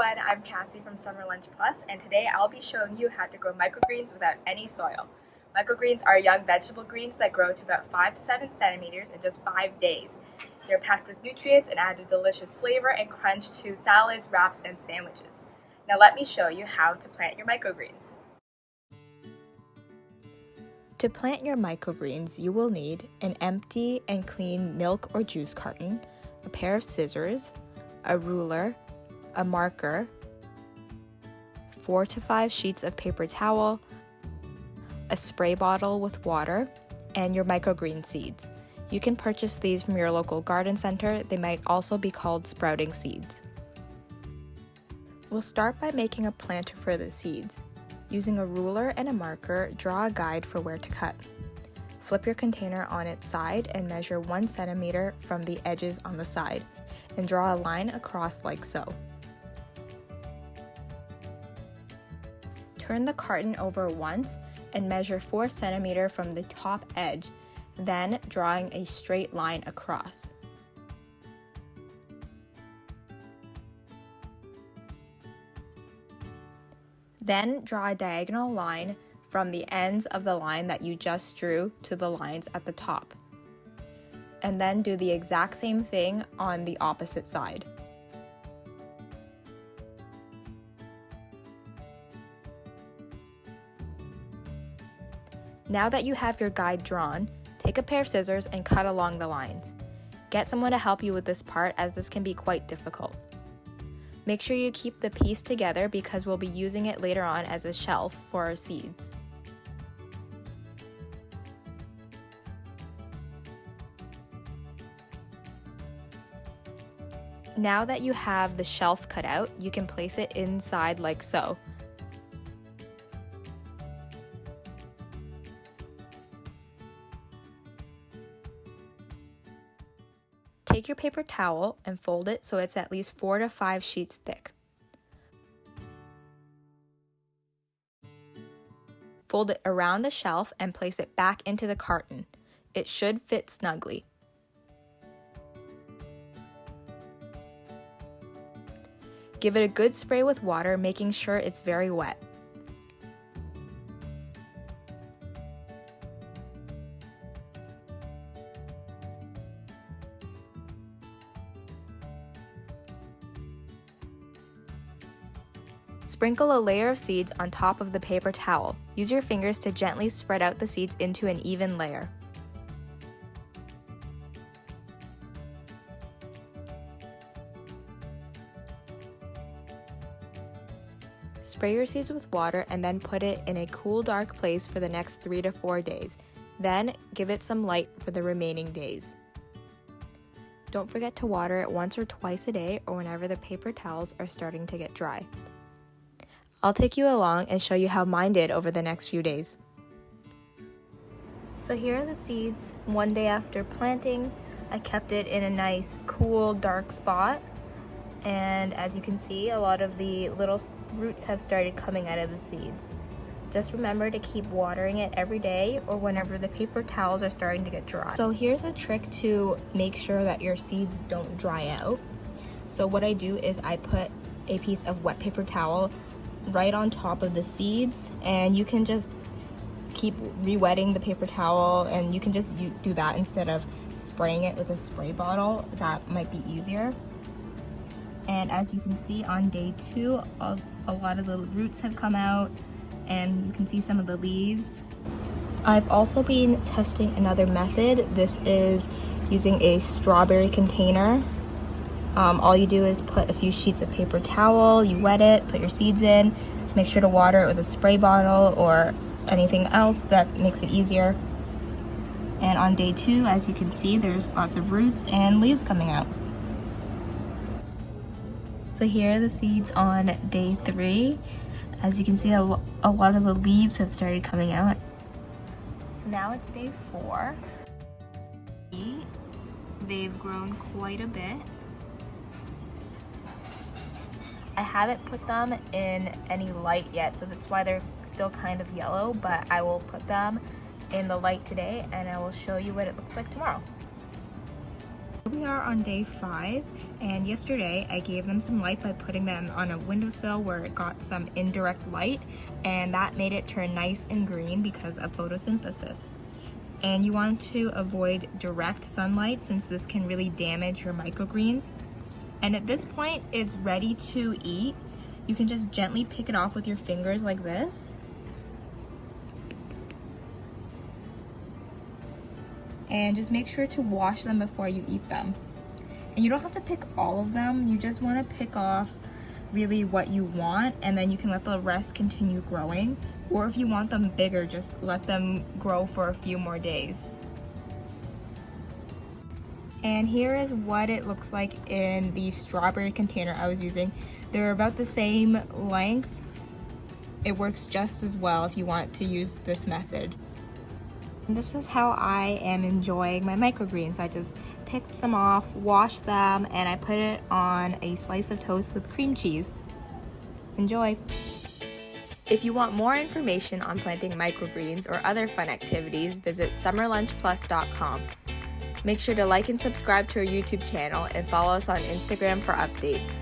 everyone, I'm Cassie from Summer Lunch Plus, and today I'll be showing you how to grow microgreens without any soil. Microgreens are young vegetable greens that grow to about 5 to 7 centimeters in just 5 days. They're packed with nutrients and add a delicious flavor and crunch to salads, wraps, and sandwiches. Now let me show you how to plant your microgreens. To plant your microgreens, you will need an empty and clean milk or juice carton, a pair of scissors, a ruler, a marker, 4 to 5 sheets of paper towel, a spray bottle with water, and your microgreen seeds. You can purchase these from your local garden center. They might also be called sprouting seeds. We'll start by making a planter for the seeds. Using a ruler and a marker, draw a guide for where to cut. Flip your container on its side and measure 1 centimeter from the edges on the side, and draw a line across like so. Turn the carton over once and measure 4 centimeters from the top edge, then drawing a straight line across. Then draw a diagonal line from the ends of the line that you just drew to the lines at the top. And then do the exact same thing on the opposite side. Now that you have your guide drawn, take a pair of scissors and cut along the lines. Get someone to help you with this part, as this can be quite difficult. Make sure you keep the piece together because we'll be using it later on as a shelf for our seeds. Now that you have the shelf cut out, you can place it inside like so. Take your paper towel and fold it so it's at least 4 to 5 sheets thick. Fold it around the shelf and place it back into the carton. It should fit snugly. Give it a good spray with water, making sure it's very wet. Sprinkle a layer of seeds on top of the paper towel. Use your fingers to gently spread out the seeds into an even layer. Spray your seeds with water and then put it in a cool, dark place for the next 3 to 4 days. Then give it some light for the remaining days. Don't forget to water it once or twice a day or whenever the paper towels are starting to get dry. I'll take you along and show you how mine did over the next few days. So here are the seeds 1 day after planting. I kept it in a nice, cool, dark spot. And as you can see, a lot of the little roots have started coming out of the seeds. Just remember to keep watering it every day or whenever the paper towels are starting to get dry. So here's a trick to make sure that your seeds don't dry out. So what I do is I put a piece of wet paper towel right on top of the seeds, and you can just keep re-wetting the paper towel, and you can just do that instead of spraying it with a spray bottle. That might be easier. And as you can see, on day 2, a lot of the roots have come out, and you can see some of the leaves. I've also been testing another method. This is using a strawberry container. All you do is put a few sheets of paper towel, you wet it, put your seeds in, make sure to water it with a spray bottle or anything else that makes it easier. And on day 2, as you can see, there's lots of roots and leaves coming out. So here are the seeds on day 3. As you can see, a lot of the leaves have started coming out. So now it's day 4. They've grown quite a bit. I haven't put them in any light yet, so that's why they're still kind of yellow, but I will put them in the light today and I will show you what it looks like tomorrow. We are on day 5, and yesterday I gave them some light by putting them on a windowsill where it got some indirect light, and that made it turn nice and green because of photosynthesis. And you want to avoid direct sunlight since this can really damage your microgreens. And at this point, it's ready to eat. You can just gently pick it off with your fingers like this. And just make sure to wash them before you eat them. And you don't have to pick all of them, you just want to pick off really what you want, and then you can let the rest continue growing. Or if you want them bigger, just let them grow for a few more days. And here is what it looks like in the strawberry container I was using. They're about the same length. It works just as well if you want to use this method. And this is how I am enjoying my microgreens. I just picked some off, washed them, and I put it on a slice of toast with cream cheese. Enjoy! If you want more information on planting microgreens or other fun activities, visit summerlunchplus.com. Make sure to like and subscribe to our YouTube channel and follow us on Instagram for updates.